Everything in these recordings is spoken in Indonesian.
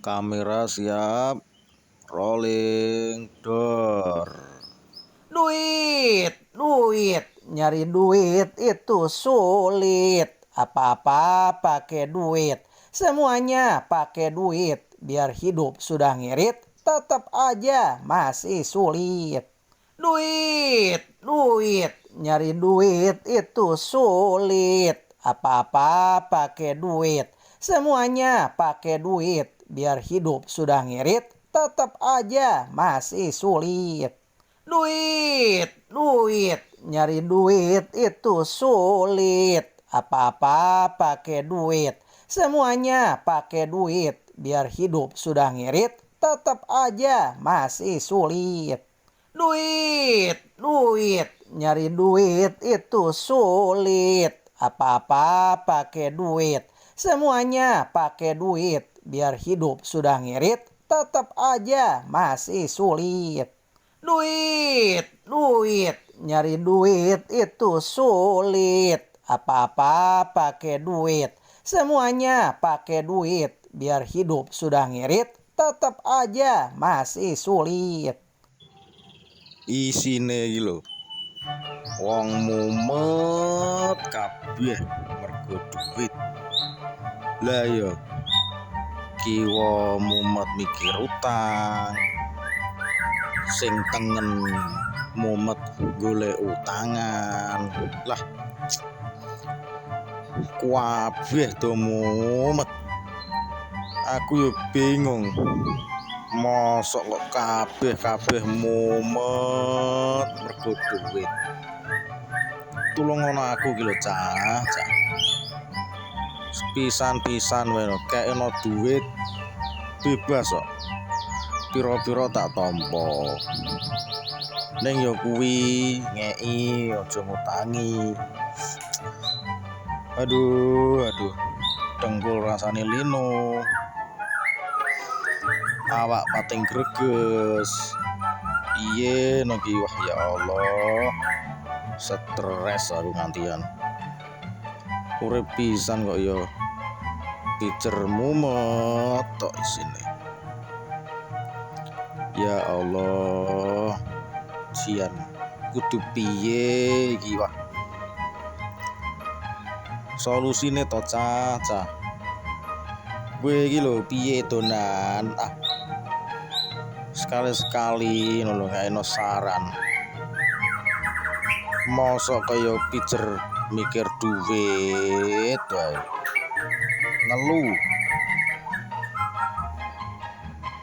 Kamera siap, rolling door. Duit, nyari duit itu sulit. Apa-apa pakai duit, semuanya pakai duit. Biar hidup sudah ngirit, tetap aja masih sulit. Duit, nyari duit itu sulit. Apa-apa pakai duit, semuanya pakai duit. Biar hidup sudah ngirit, tetap aja masih sulit. Duit, nyari duit itu sulit. Apa-apa pakai duit, semuanya pakai duit. Biar hidup sudah ngirit, tetap aja masih sulit. Duit, nyari duit itu sulit. Apa-apa pakai duit, semuanya pakai duit. Biar hidup sudah ngirit, tetap aja masih sulit. Duit, nyari duit itu sulit. Apa-apa pakai duit, semuanya pakai duit. Biar hidup sudah ngirit, tetap aja masih sulit. Isine iki lho. Wong mumet kabeh mergo duit. Lah ya kiwa mumet mikir utang. Sing tengen mumet golek utangan. Lah kabeh do mumet. Aku yo bingung. Mosok kok kabeh mumet mergo duit. Tulung ngono aku ki lho, Cah. Pisan-pisan wae kekno duit bebas kok. Piro-piro tak tampa. Ning yo kuwi ngeki aja ngutangi. Aduh. Dengkul rasane lino. Awak pating greges. Iye niki wah ya Allah. Stres aku ngantian. Urip pisan kok ya pijer mumet tok isine. Ya Allah. Sian kudu piye iki wah. Solusine to Cah. Kowe iki lho piye donan? Sekali-sekali ngono gaeno saran. Mosok kaya pijer mikir duit wae. Ngelu.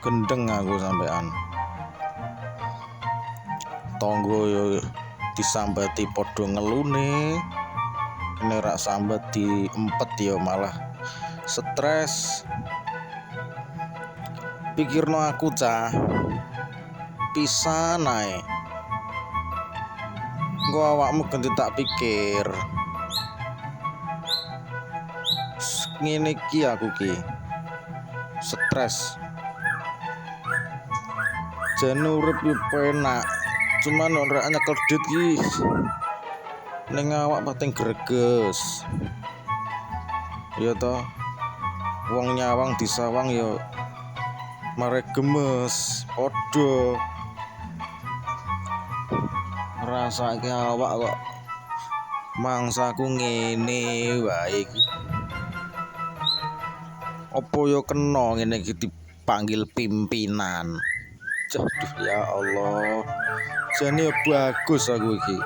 Gendeng aku sampean. Tonggo yo disambati padha ngelune. Nek rak sambat diempet yo malah stres. Pikirno aku Cah. Pisan ae. Engko awakmu ganti tak pikir. Ngene iki aku ki. Stres. Jane urip yo penak. Cuman ora nyekel dit ki. Ning awak pating greges. Ya toh. Wong nyawang disawang yo marek gemes padha. Ngrasake awak kok mangsaku ngene wae iki. Apa yo kena ngene iki dipanggil pimpinan. Aduh ya Allah. Jane bagus aku iki.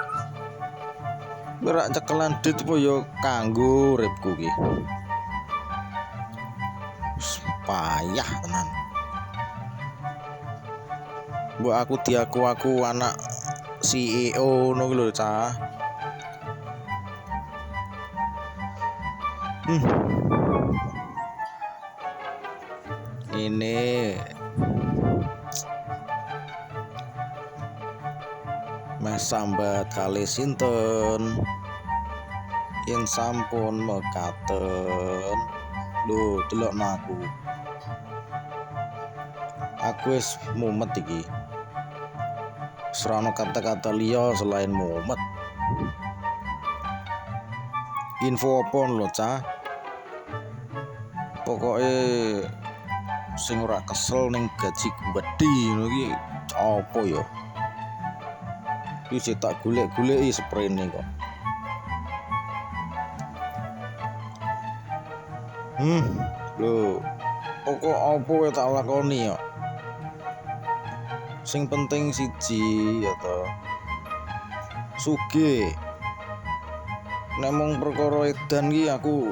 Ora cekelan dit apa yo kanggo uripku iki. Payah tenan. Mbok aku diaku anak CEO ngono lho Cah. Ini meh sambat kali sinten yen sampun mekaten. Lho delokno aku wis mumet iki. Serana kata-kata liya selain mumet. Info apa lho Cah? Pokoke sing ora kesel ning gaji gedhe ngono iki apa ya? Iki tak golek-goleki sprene kok. Lho, pokok apa wae tak lakoni ya. Sing penting siji ya to. Sugih. Nek mung perkara edan iki aku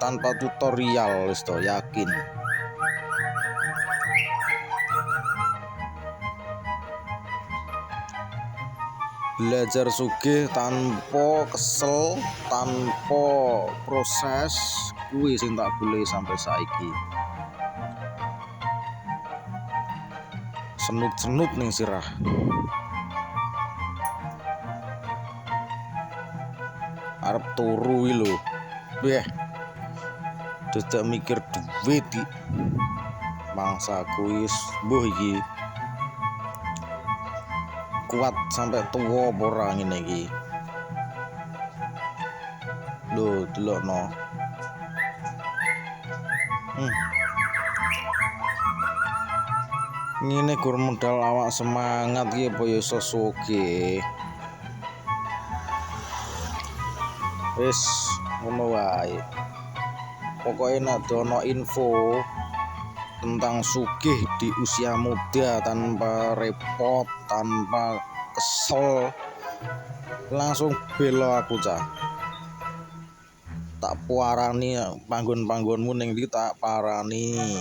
tanpa tutorial wis to yakin. Belajar sugih tanpa kesel, tanpa proses kuwi sing tak boleh sampai saiki. Senut-senut ning sirah. Arep turu iki lho. Weh. Dadak mikir duit iki. Mangsaku wis mbuh iki. Kuat sampai tua apa ora ngene iki. Lho, delokno. Ngene gur modal awak semangat iki apa ya iso sugih. Wis ngono wae. Pokoke nek ono info tentang sugih di usia muda tanpa repot, tanpa kesel, langsung bela aku cah. Tak puarani panggon-panggonmu ning ndi tak parani.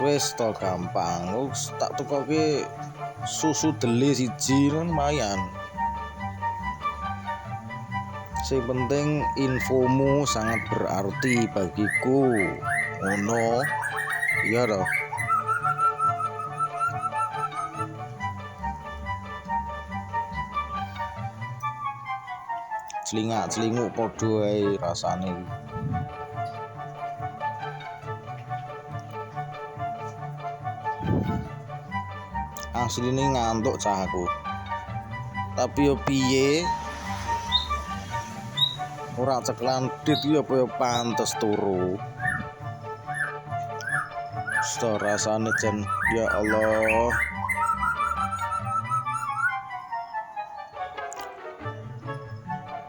Wis to gampang. Wis tak tukoke susu dele siji lumayan. Sing penting infomu sangat berarti bagiku. Ngono. Iya toh. Celingak-celinguk padha ae rasane. Asline ngantuk cah aku. Tapi yo piye? Ora ceklan dit yo apa yo pantes turu. Sto rasane jan ya Allah.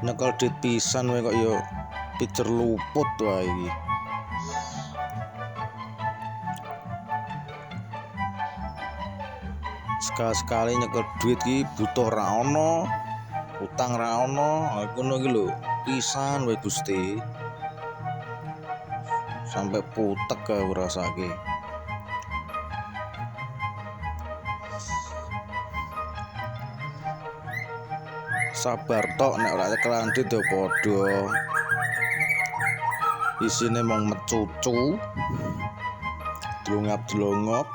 Nekal dit pisan wae kok yo pijer luput wae iki. Sekali nyekel duit iki butuh ra ono, utang ra ono, ngono iki lho. Pisan wae Gusti. Sampai putek aku rasake. Sabar tok nek ora kelandit ya padha. Isine mung mecucu. Dlongap-dlongop.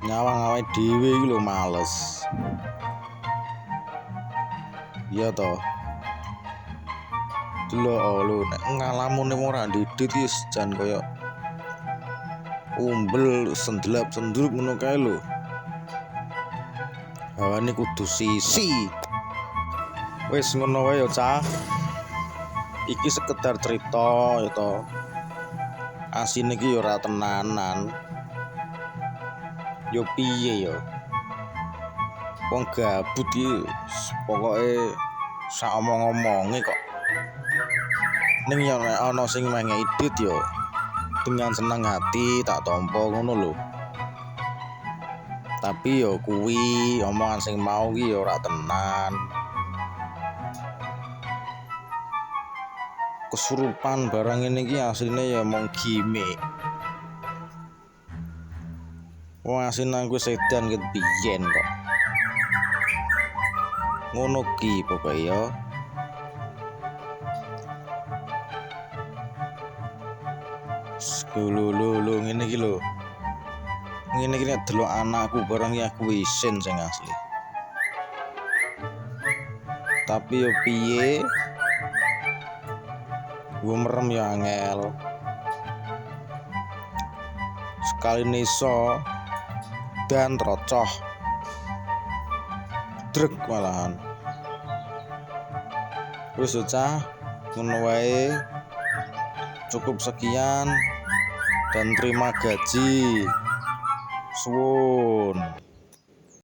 Nyawang awake dhewe iki lho males. Iya toh. Delok lho nek ngalamune ora ndidit iki jan kaya umbel sendelap-sendrup ngono kae lho. Hawane kudu sisi. Wis ngono wae ya, Cah. Iki sekedar cerita ya to. Asine iki ya ora tenanan. Yo piye yo. Wong gabut iki pokoke sak omong-omonge kok. Ning yo nek ana sing mengeki edit yo dengan senang hati tak tompo ngono lho. Tapi yo kuwi omongan sing mau ki yo ora tenan. Kesurupan barang ini ki asline ya mung gimmick. Wong asin aku sedan ket biyen kok. Ngono ki pokoke ya. Lho ngene iki lho. Ngene iki nek delok anakku barang ya aku isin sing asli. Tapi yo piye? Gue merem ya angel. Sekali niso dan trocoh. Drek malahan. Wis cah, ngono wae. Cukup sekian dan terima gaji. Suwun.